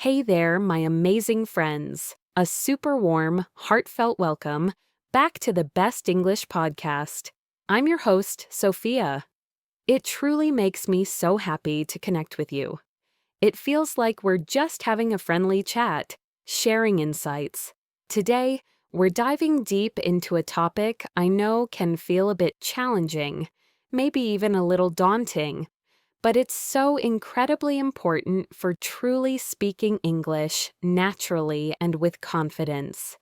Hey there, my amazing friends. A super warm, heartfelt welcome back to the Best English Podcast. I'm your host, Sophia. It truly makes me so happy to connect with you. It feels like we're just having a friendly chat, sharing insights. Today, we're diving deep into a topic I know can feel a bit challenging, maybe even a little daunting. But it's so incredibly important for truly speaking English naturally and with confidence.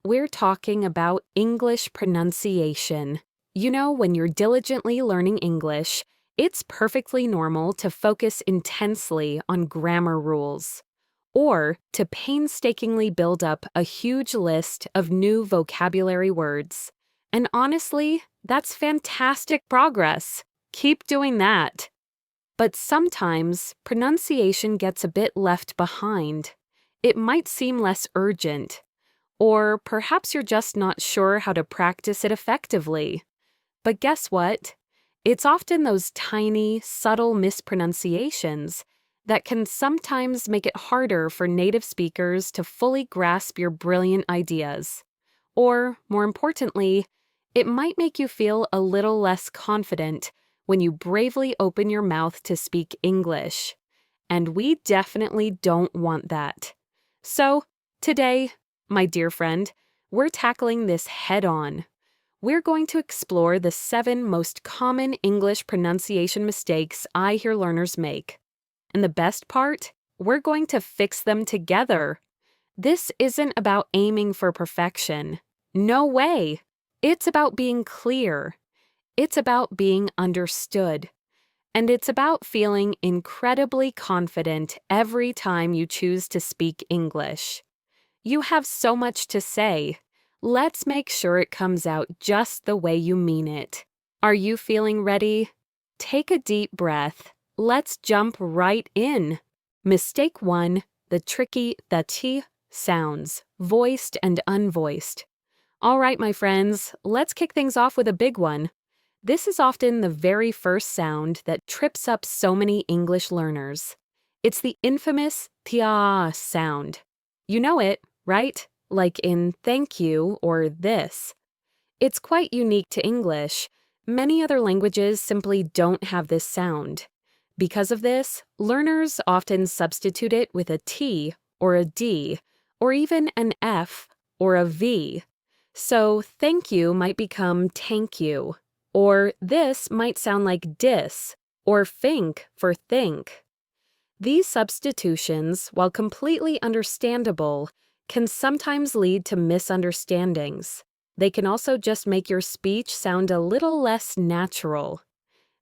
We're talking about English pronunciation. You know, when you're diligently learning English, it's perfectly normal to focus intensely on grammar rules, or to painstakingly build up a huge list of new vocabulary words. And honestly, that's fantastic progress. Keep doing that. But sometimes pronunciation gets a bit left behind. It might seem less urgent, or perhaps you're just not sure how to practice it effectively. But guess what? It's often those tiny, subtle mispronunciations that can sometimes make it harder for native speakers to fully grasp your brilliant ideas. Or, more importantly, it might make you feel a little less confident when you bravely open your mouth to speak English. And we definitely don't want that. So, today, my dear friend, we're tackling this head on. We're going to explore the 7 most common English pronunciation mistakes I hear learners make. And the best part, we're going to fix them together. This isn't about aiming for perfection. No way. It's about being clear. It's about being understood. And it's about feeling incredibly confident every time you choose to speak English. You have so much to say. Let's make sure it comes out just the way you mean it. Are you feeling ready? Take a deep breath. Let's jump right in. Mistake 1, the tricky the T sounds, voiced and unvoiced. All right, my friends, let's kick things off with a big one. This is often the very first sound that trips up so many English learners. It's the infamous tia sound. You know it, right? Like in thank you or this. It's quite unique to English. Many other languages simply don't have this sound. Because of this, learners often substitute it with a T or a D, or even an F or a V. So thank you might become tank you. Or this might sound like dis, or think for think. These substitutions, while completely understandable, can sometimes lead to misunderstandings. They can also just make your speech sound a little less natural.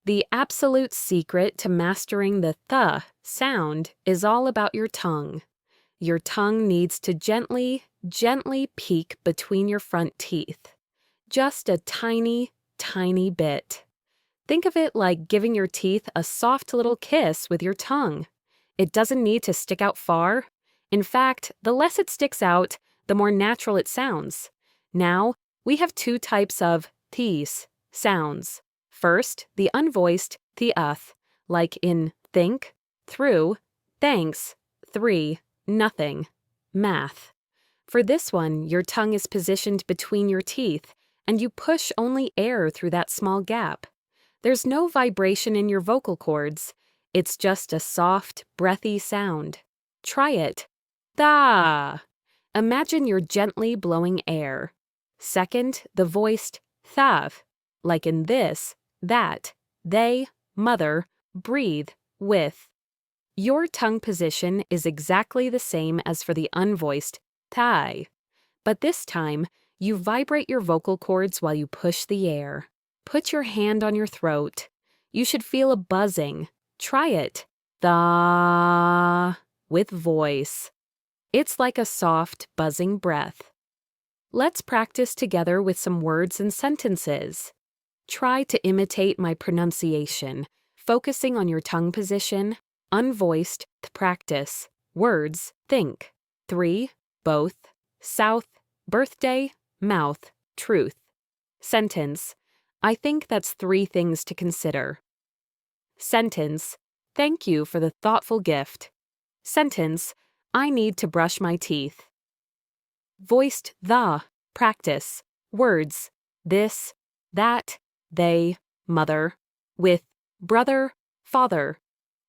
The absolute secret to mastering the th sound is all about your tongue. Your tongue needs to gently peek between your front teeth. Just a tiny bit. Think of it like giving your teeth a soft little kiss with your tongue. It doesn't need to stick out far. In fact, the less it sticks out, the more natural it sounds. Now, we have 2 types of these sounds. First, the unvoiced the-uth, like in think, through, thanks, 3, nothing, math. For this one, your tongue is positioned between your teeth, and you push only air through that small gap. There's no vibration in your vocal cords. It's just a soft, breathy sound. Try it. Da. Imagine you're gently blowing air. Second, the voiced thav, like in this, that, they, mother, breathe, with. Your tongue position is exactly the same as for the unvoiced thai, but this time, you vibrate your vocal cords while you push the air. Put your hand on your throat. You should feel a buzzing. Try it. Da with voice. It's like a soft, buzzing breath. Let's practice together with some words and sentences. Try to imitate my pronunciation, focusing on your tongue position, unvoiced, practice, words, think, 3, both, south, birthday, mouth, truth. Sentence, I think that's 3 things to consider. Sentence, thank you for the thoughtful gift. Sentence, I need to brush my teeth. Voiced the, practice, words, this, that, they, mother, with brother, father.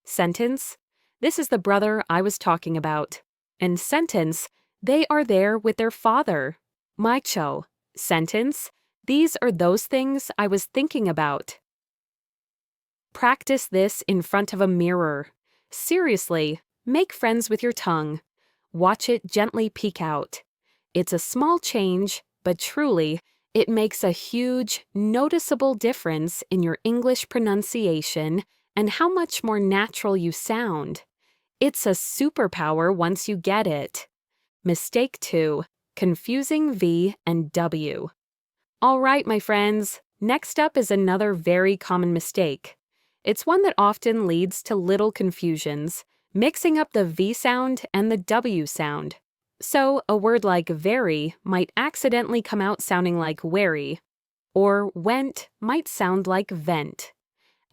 Sentence, this is the brother I was talking about. And sentence, they are there with their father. Maicho. Sentence, these are those things I was thinking about. Practice this in front of a mirror. Seriously, make friends with your tongue. Watch it gently peek out. It's a small change, but truly, it makes a huge, noticeable difference in your English pronunciation and how much more natural you sound. It's a superpower once you get it. Mistake 2. Confusing V and W. All right, my friends, next up is another very common mistake. It's one that often leads to little confusions, mixing up the V sound and the W sound. So, a word like very might accidentally come out sounding like wary, or went might sound like vent.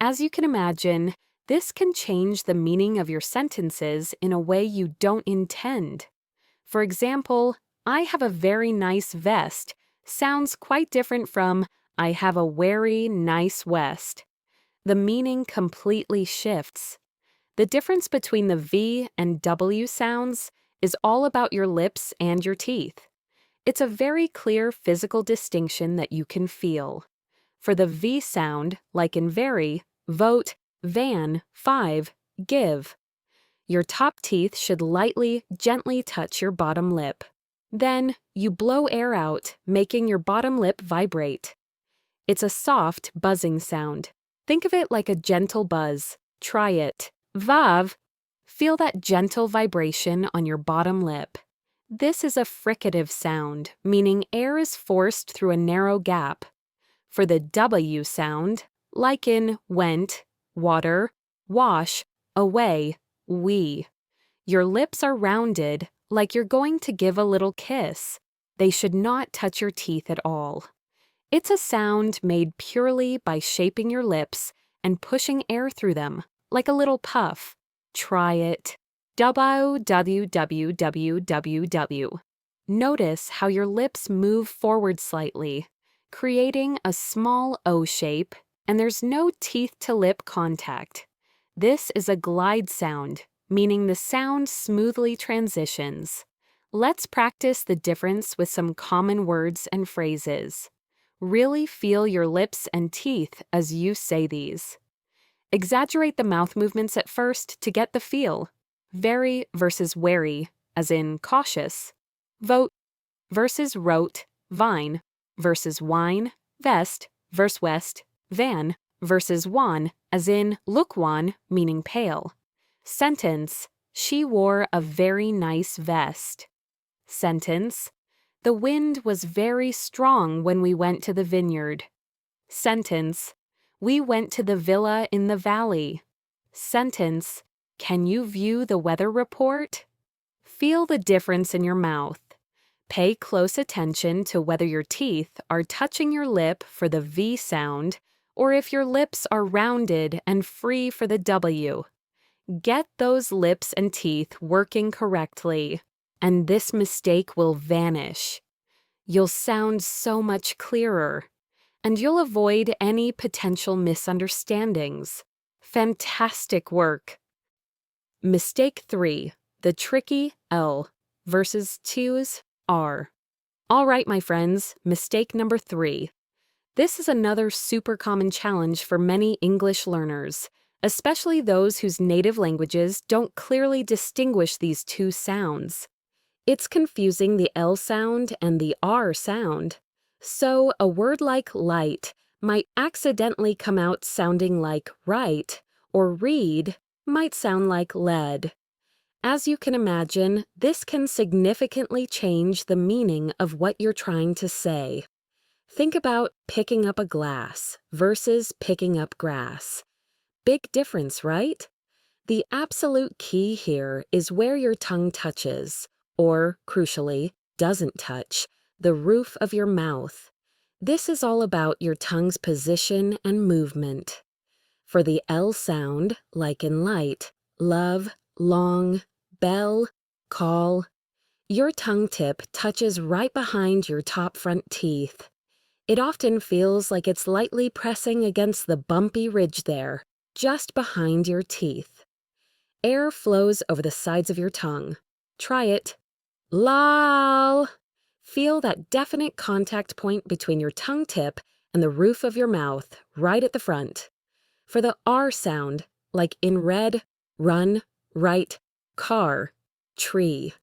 As you can imagine, this can change the meaning of your sentences in a way you don't intend. For example, I have a very nice vest sounds quite different from I have a very nice vest. The meaning completely shifts. The difference between the V and W sounds is all about your lips and your teeth. It's a very clear physical distinction that you can feel. For the V sound, like in very, vote, van, 5, give. Your top teeth should lightly, gently touch your bottom lip. Then, you blow air out, making your bottom lip vibrate. It's a soft, buzzing sound. Think of it like a gentle buzz. Try it. Vav. Feel that gentle vibration on your bottom lip. This is a fricative sound, meaning air is forced through a narrow gap. For the W sound, like in went, water, wash, away, we. Your lips are rounded, like you're going to give a little kiss. They should not touch your teeth at all. It's a sound made purely by shaping your lips and pushing air through them, like a little puff. Try it. www. Notice how your lips move forward slightly, creating a small O shape, and there's no teeth-to-lip contact. This is a glide sound, meaning the sound smoothly transitions. Let's practice the difference with some common words and phrases. Really feel your lips and teeth as you say these. Exaggerate the mouth movements at first to get the feel. Very versus wary, as in cautious. Vote versus wrote, vine, versus wine, vest, verse west, van, versus wan, as in look wan, meaning pale. Sentence, she wore a very nice vest. Sentence, the wind was very strong when we went to the vineyard. Sentence, we went to the villa in the valley. Sentence, can you view the weather report? Feel the difference in your mouth. Pay close attention to whether your teeth are touching your lip for the V sound or if your lips are rounded and free for the W. Get those lips and teeth working correctly, and this mistake will vanish. You'll sound so much clearer, and you'll avoid any potential misunderstandings. Fantastic work! Mistake 3, the tricky L versus 2's R. All right, my friends, mistake number 3. This is another super common challenge for many English learners, especially those whose native languages don't clearly distinguish these two sounds. It's confusing the L sound and the R sound. So a word like light might accidentally come out sounding like right, or read might sound like lead. As you can imagine, this can significantly change the meaning of what you're trying to say. Think about picking up a glass versus picking up grass. Big difference, right? The absolute key here is where your tongue touches, or, crucially, doesn't touch, the roof of your mouth. This is all about your tongue's position and movement. For the L sound, like in light, love, long, bell, call. Your tongue tip touches right behind your top front teeth. It often feels like it's lightly pressing against the bumpy ridge there, just behind your teeth. Air flows over the sides of your tongue. Try it. Lol. Feel that definite contact point between your tongue tip and the roof of your mouth, right at the front. For the R sound, like in red, run, right, car, tree.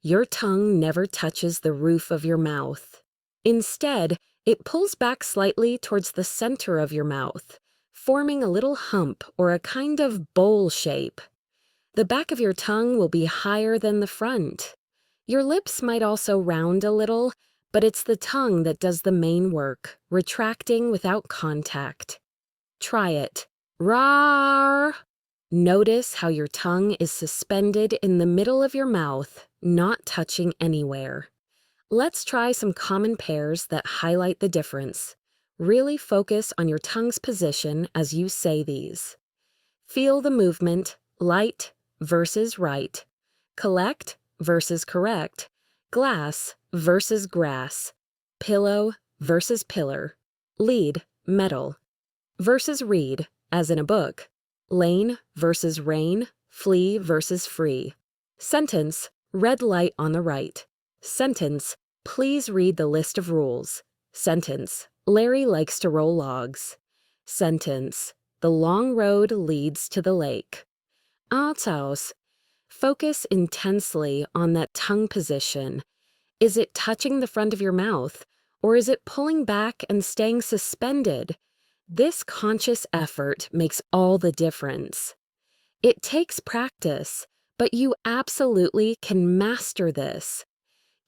Your tongue never touches the roof of your mouth. Instead, it pulls back slightly towards the center of your mouth, forming a little hump or a kind of bowl shape. The back of your tongue will be higher than the front. Your lips might also round a little, but it's the tongue that does the main work, retracting without contact. Try it. Rawr! Notice how your tongue is suspended in the middle of your mouth, not touching anywhere. Let's try some common pairs that highlight the difference. Really focus on your tongue's position as you say these. Feel the movement, light versus right, collect versus correct, glass versus grass, pillow versus pillar, lead, metal, versus read, as in a book, lane versus rain, flee versus free. Sentence, red light on the right. Sentence, please read the list of rules. Sentence, Larry likes to roll logs. Sentence, the long road leads to the lake. Autaus, focus intensely on that tongue position. Is it touching the front of your mouth, or is it pulling back and staying suspended? This conscious effort makes all the difference. It takes practice, but you absolutely can master this.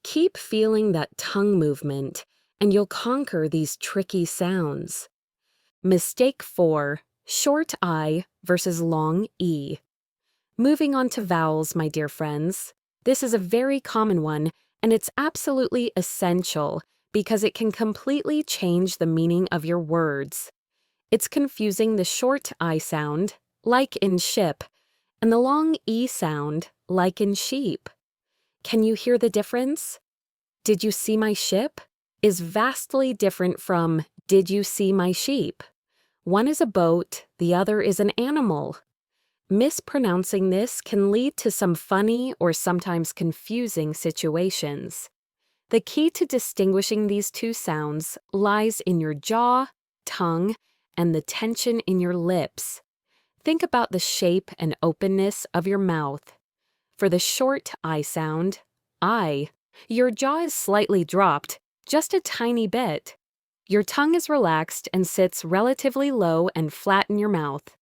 Keep feeling that tongue movement, and you'll conquer these tricky sounds. Mistake 4, short I versus long E. Moving on to vowels, my dear friends. This is a very common one, and it's absolutely essential because it can completely change the meaning of your words. It's confusing the short I sound, like in ship, and the long E sound, like in sheep. Can you hear the difference? Did you see my ship? Is vastly different from did you see my sheep? One is a boat, the other is an animal. Mispronouncing this can lead to some funny or sometimes confusing situations. The key to distinguishing these two sounds lies in your jaw, tongue, and the tension in your lips. Think about the shape and openness of your mouth. For the short I sound, I, your jaw is slightly dropped, just a tiny bit. Your tongue is relaxed and sits relatively low and flat in your mouth.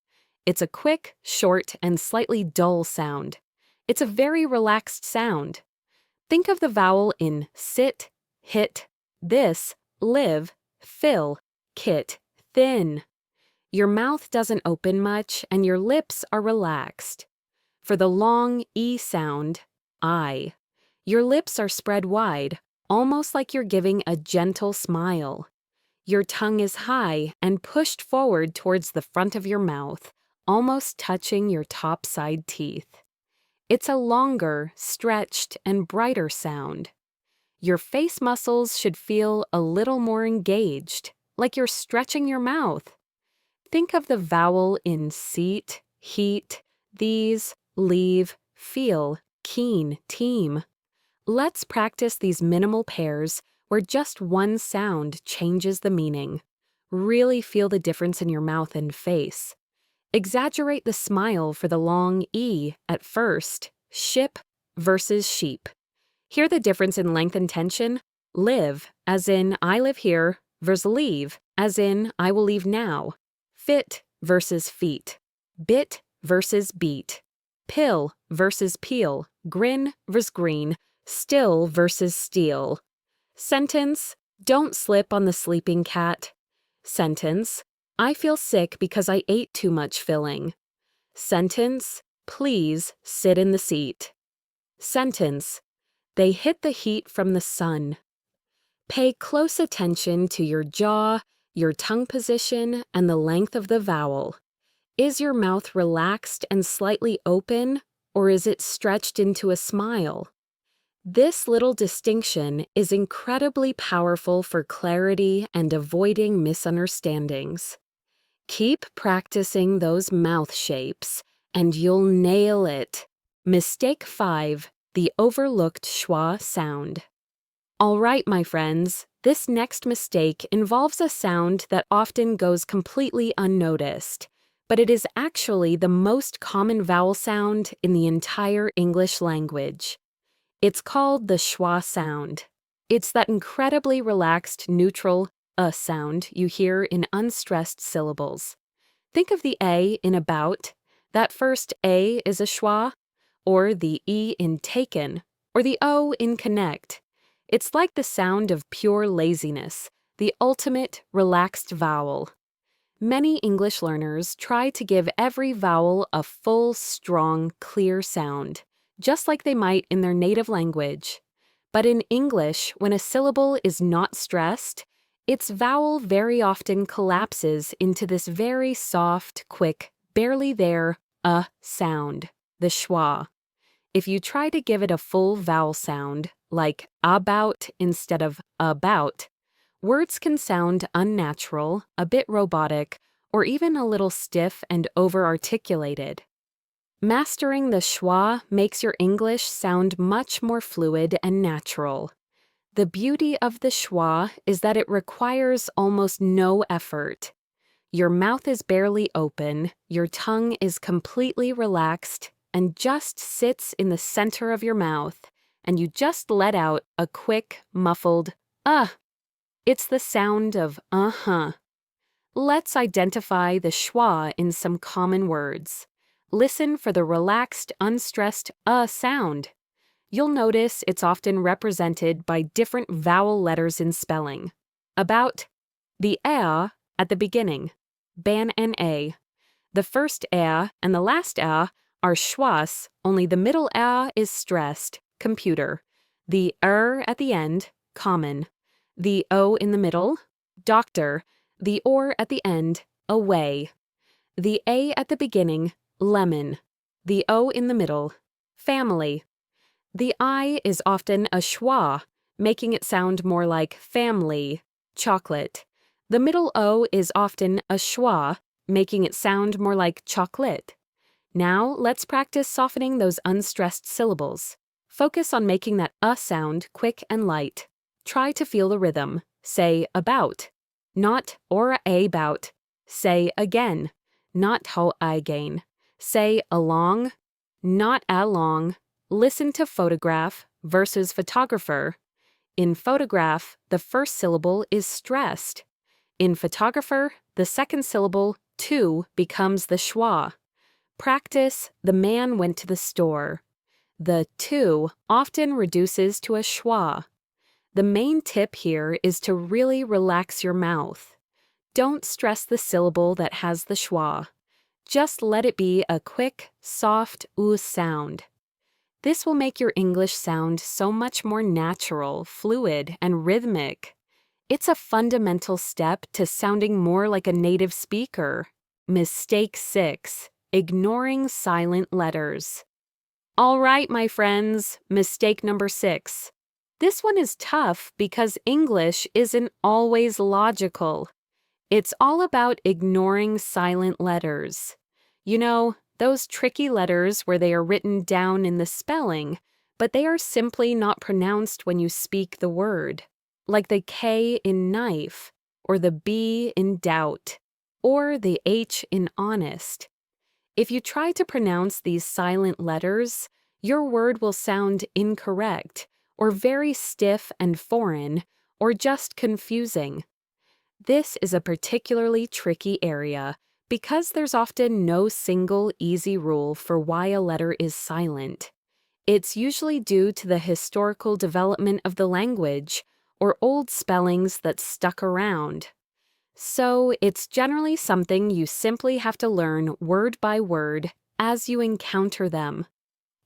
It's a quick, short, and slightly dull sound. It's a very relaxed sound. Think of the vowel in sit, hit, this, live, fill, kit, thin. Your mouth doesn't open much and your lips are relaxed. For the long E sound, I, your lips are spread wide, almost like you're giving a gentle smile. Your tongue is high and pushed forward towards the front of your mouth, almost touching your top side teeth. It's a longer, stretched, and brighter sound. Your face muscles should feel a little more engaged, like you're stretching your mouth. Think of the vowel in seat, heat, these, leave, feel, keen, team. Let's practice these minimal pairs where just one sound changes the meaning. Really feel the difference in your mouth and face. Exaggerate the smile for the long E at first, ship versus sheep. Hear the difference in length and tension? Live, as in I live here, versus leave, as in I will leave now. Fit versus feet. Bit versus beat. Pill versus peel. Grin versus green. Still versus steal. Sentence, don't slip on the sleeping cat. Sentence, I feel sick because I ate too much filling. Sentence, please sit in the seat. Sentence, they hit the heat from the sun. Pay close attention to your jaw, your tongue position, and the length of the vowel. Is your mouth relaxed and slightly open, or is it stretched into a smile? This little distinction is incredibly powerful for clarity and avoiding misunderstandings. Keep practicing those mouth shapes, and you'll nail it. Mistake 5, the overlooked schwa sound. All right, my friends, this next mistake involves a sound that often goes completely unnoticed, but it is actually the most common vowel sound in the entire English language. It's called the schwa sound. It's that incredibly relaxed, neutral sound you hear in unstressed syllables. Think of the A in about. That first A is a schwa, or the E in taken, or the O in connect. It's like the sound of pure laziness, the ultimate relaxed vowel. Many English learners try to give every vowel a full, strong, clear sound, just like they might in their native language. But in English, when a syllable is not stressed, its vowel very often collapses into this very soft, quick, barely there, sound, the schwa. If you try to give it a full vowel sound, like about instead of about, words can sound unnatural, a bit robotic, or even a little stiff and over-articulated. Mastering the schwa makes your English sound much more fluid and natural. The beauty of the schwa is that it requires almost no effort. Your mouth is barely open, your tongue is completely relaxed, and just sits in the center of your mouth, and you just let out a quick, muffled, It's the sound of Let's identify the schwa in some common words. Listen for the relaxed, unstressed sound. You'll notice it's often represented by different vowel letters in spelling. About, the at the beginning, ban and a. The first and the last are schwas, only the middle is stressed, computer. The at the end, common. The o in the middle, doctor. The or at the end, away. The a at the beginning, lemon. The o in the middle, family. The I is often a schwa, making it sound more like family, chocolate. The middle O is often a schwa, making it sound more like chocolate. Now let's practice softening those unstressed syllables. Focus on making that sound quick and light. Try to feel the rhythm. Say about, not or about. Say again, not how again. Say along, not along. Listen to photograph versus photographer. In photograph, the first syllable is stressed. In photographer, the second syllable, to, becomes the schwa. Practice, the man went to the store. The to often reduces to a schwa. The main tip here is to really relax your mouth. Don't stress the syllable that has the schwa. Just let it be a quick, soft sound. This will make your English sound so much more natural, fluid, and rhythmic. It's a fundamental step to sounding more like a native speaker. Mistake 6, ignoring silent letters. All right, my friends, mistake number 6. This one is tough because English isn't always logical. It's all about ignoring silent letters. You know, those tricky letters where they are written down in the spelling, but they are simply not pronounced when you speak the word, like the K in knife, or the B in doubt, or the H in honest. If you try to pronounce these silent letters, your word will sound incorrect, or very stiff and foreign, or just confusing. This is a particularly tricky area, because there's often no single easy rule for why a letter is silent. It's usually due to the historical development of the language or old spellings that stuck around. So it's generally something you simply have to learn word by word as you encounter them.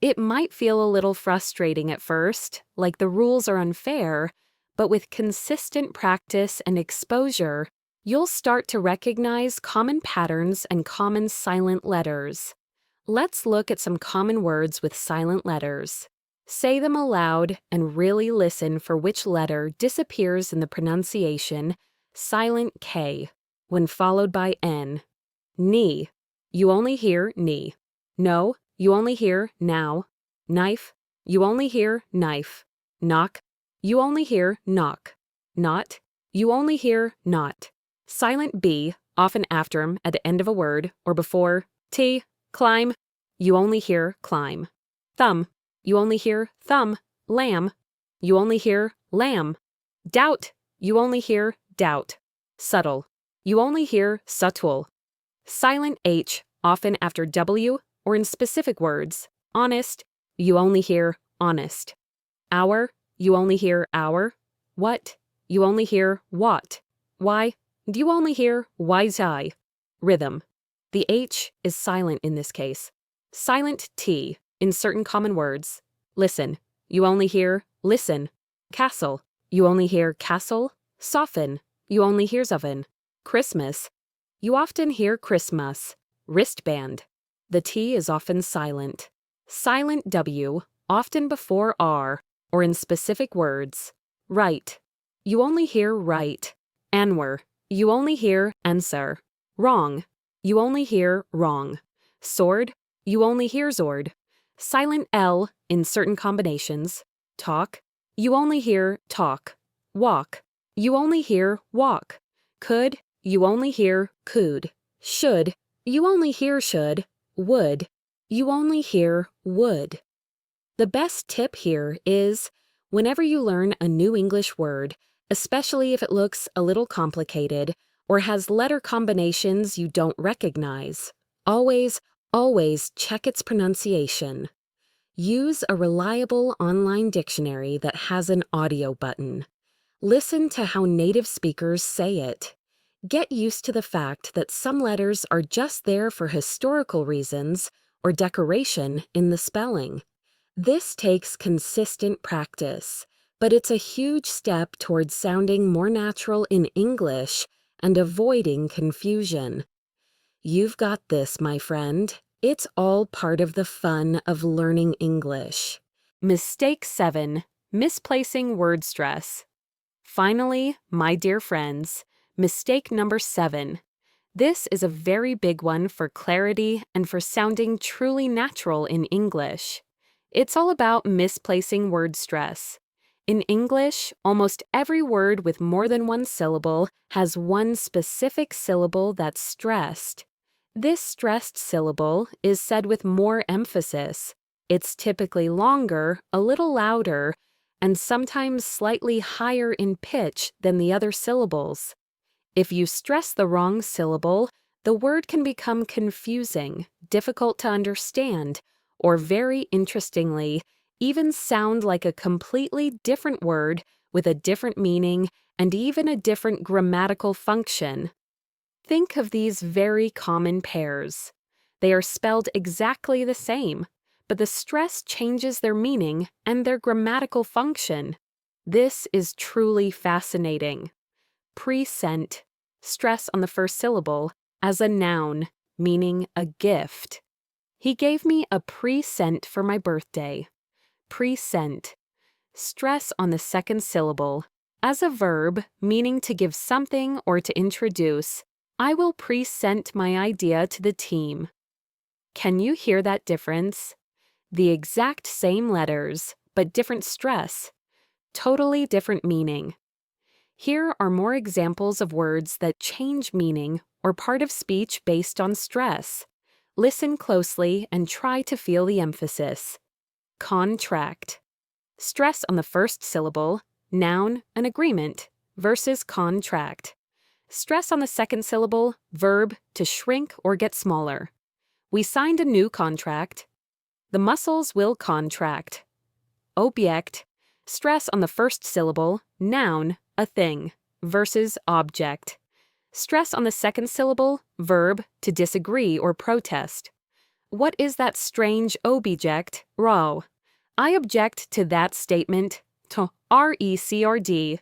It might feel a little frustrating at first, like the rules are unfair, but with consistent practice and exposure, you'll start to recognize common patterns and common silent letters. Let's look at some common words with silent letters. Say them aloud and really listen for which letter disappears in the pronunciation silent K when followed by N. Knee. You only hear knee. No, you only hear now. Knife. You only hear knife. Knock. You only hear knock. Not. You only hear not. Silent B, often after at the end of a word or before T. Climb. You only hear climb. Thumb. You only hear thumb. Lamb. You only hear lamb. Doubt. You only hear doubt. Subtle. You only hear subtle. Silent H, often after W or in specific words. Honest. You only hear honest. Hour. You only hear hour. What. You only hear what. Why. You only hear why's I. Rhythm. The H is silent in this case. Silent T in certain common words. Listen. You only hear listen. Castle. You only hear castle. Soften. You only hear oven. Christmas. You often hear Christmas. Wristband. The T is often silent. Silent W, often before R or in specific words. Right. You only hear right. Anwer. You only hear answer. Wrong. You only hear wrong. Sword. You only hear zord. Silent L in certain combinations. Talk. You only hear talk. Walk. You only hear walk. Could. You only hear could. Should. You only hear should. Would. You only hear would. The best tip here is, whenever you learn a new English word, especially if it looks a little complicated or has letter combinations you don't recognize, always check its pronunciation. Use a reliable online dictionary that has an audio button. Listen to how native speakers say it. Get used to the fact that some letters are just there for historical reasons or decoration in the spelling. This takes consistent practice, but it's a huge step towards sounding more natural in English and avoiding confusion. You've got this, my friend. It's all part of the fun of learning English. Mistake 7. Misplacing word stress. Finally, my dear friends, mistake number 7. This is a very big one for clarity and for sounding truly natural in English. It's all about misplacing word stress. In English, almost every word with more than one syllable has one specific syllable that's stressed. This stressed syllable is said with more emphasis. It's typically longer, a little louder, and sometimes slightly higher in pitch than the other syllables. If you stress the wrong syllable, the word can become confusing, difficult to understand, or very interestingly, even sound like a completely different word with a different meaning and even a different grammatical function. Think of these very common pairs. They are spelled exactly the same, but the stress changes their meaning and their grammatical function. This is truly fascinating. Present, stress on the first syllable, as a noun, meaning a gift. He gave me a present for my birthday. Present, stress on the second syllable, as a verb, meaning to give something or to introduce. I will present my idea to the team. Can you hear that difference? The exact same letters, but different stress. Totally different meaning. Here are more examples of words that change meaning or part of speech based on stress. Listen closely and try to feel the emphasis. Contract. Stress on the first syllable, noun, an agreement, versus contract. Stress on the second syllable, verb, to shrink or get smaller. We signed a new contract. The muscles will contract. Object. Stress on the first syllable, noun, a thing, versus object. Stress on the second syllable, verb, to disagree or protest. What is that strange object, row? I object to that statement, to recrd.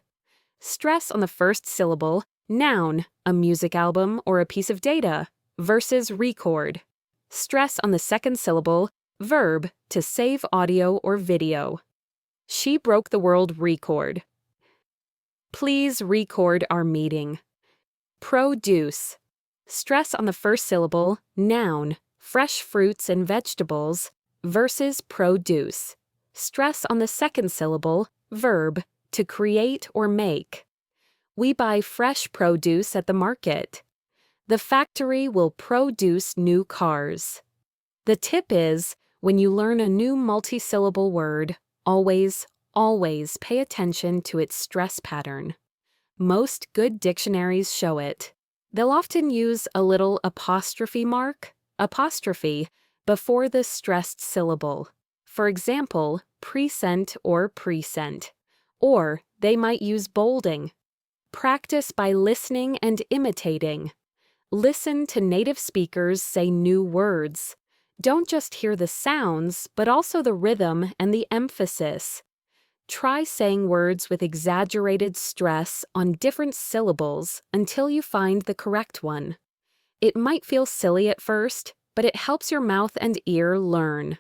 Stress on the first syllable, noun, a music album or a piece of data, versus record. Stress on the second syllable, verb, to save audio or video. She broke the world record. Please record our meeting. Produce. Stress on the first syllable, noun, fresh fruits and vegetables, versus produce. Stress on the second syllable, verb, to create or make. We buy fresh produce at the market. The factory will produce new cars. The tip is, when you learn a new multisyllable word, always pay attention to its stress pattern. Most good dictionaries show it. They'll often use a little apostrophe mark, apostrophe, before the stressed syllable. For example, present or present. Or they might use bolding. Practice by listening and imitating. Listen to native speakers say new words. Don't just hear the sounds, but also the rhythm and the emphasis. Try saying words with exaggerated stress on different syllables until you find the correct one. It might feel silly at first, but it helps your mouth and ear learn.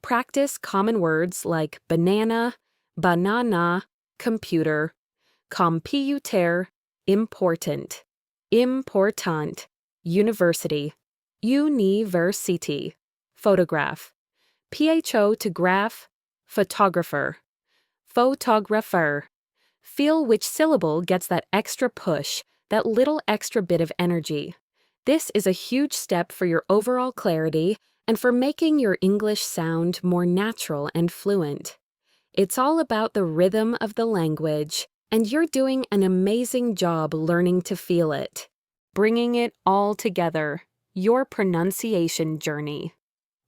Practice common words like banana, banana, computer, computer, important, important, university, university, photograph, pho to graph, photographer, photographer. Feel which syllable gets that extra push, that little extra bit of energy. This is a huge step for your overall clarity and for making your English sound more natural and fluent. It's all about the rhythm of the language, and you're doing an amazing job learning to feel it. Bringing it all together, your pronunciation journey.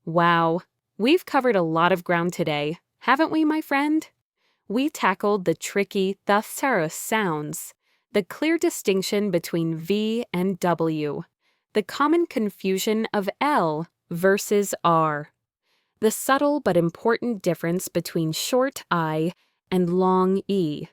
Wow, we've covered a lot of ground today, haven't we, my friend? We tackled the tricky thesaurus sounds, the clear distinction between V and W, the common confusion of L versus R, the subtle but important difference between short I and long E,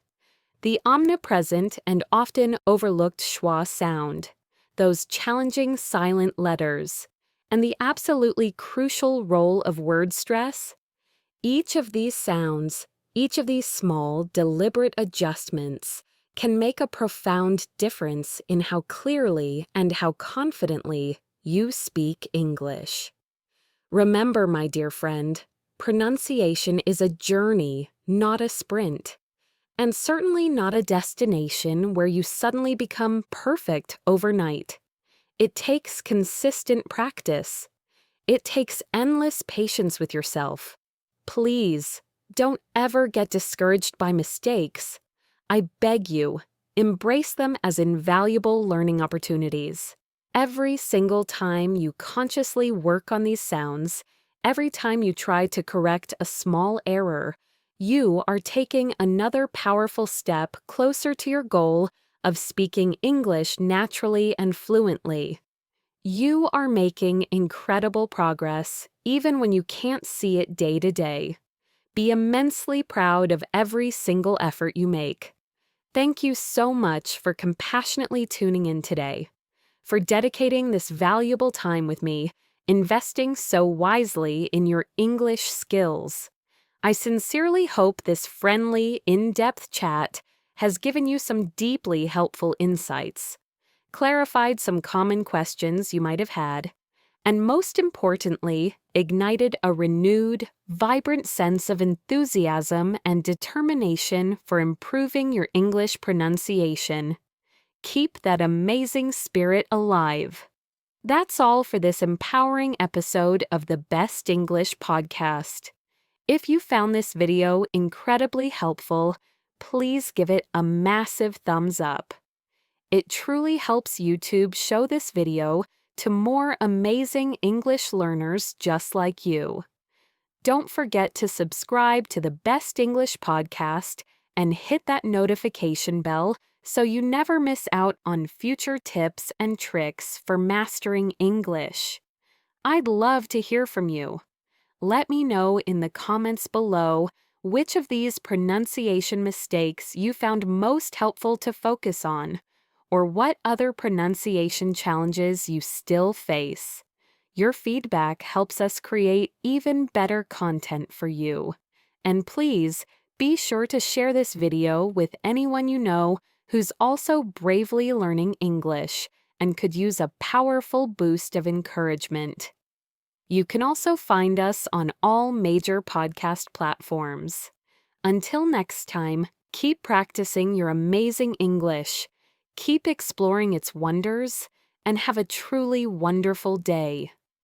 the omnipresent and often overlooked schwa sound, those challenging silent letters, and the absolutely crucial role of word stress. Each of these sounds, each of these small, deliberate adjustments can make a profound difference in how clearly and how confidently you speak English. Remember, my dear friend, pronunciation is a journey, not a sprint, and certainly not a destination where you suddenly become perfect overnight. It takes consistent practice. It takes endless patience with yourself. Please, don't ever get discouraged by mistakes. I beg you, embrace them as invaluable learning opportunities. Every single time you consciously work on these sounds, every time you try to correct a small error, you are taking another powerful step closer to your goal of speaking English naturally and fluently. You are making incredible progress, even when you can't see it day to day. Be immensely proud of every single effort you make. Thank you so much for compassionately tuning in today, for dedicating this valuable time with me, investing so wisely in your English skills. I sincerely hope this friendly, in-depth chat has given you some deeply helpful insights, clarified some common questions you might have had, and most importantly, ignited a renewed, vibrant sense of enthusiasm and determination for improving your English pronunciation. Keep that amazing spirit alive. That's all for this empowering episode of the Best English Podcast. If you found this video incredibly helpful, please give it a massive thumbs up. It truly helps YouTube show this video to more amazing English learners just like you. Don't forget to subscribe to the Best English Podcast and hit that notification bell so you never miss out on future tips and tricks for mastering English. I'd love to hear from you. Let me know in the comments below which of these pronunciation mistakes you found most helpful to focus on, or what other pronunciation challenges you still face. Your feedback helps us create even better content for you. And please, be sure to share this video with anyone you know who's also bravely learning English and could use a powerful boost of encouragement. You can also find us on all major podcast platforms. Until next time, keep practicing your amazing English, keep exploring its wonders, and have a truly wonderful day.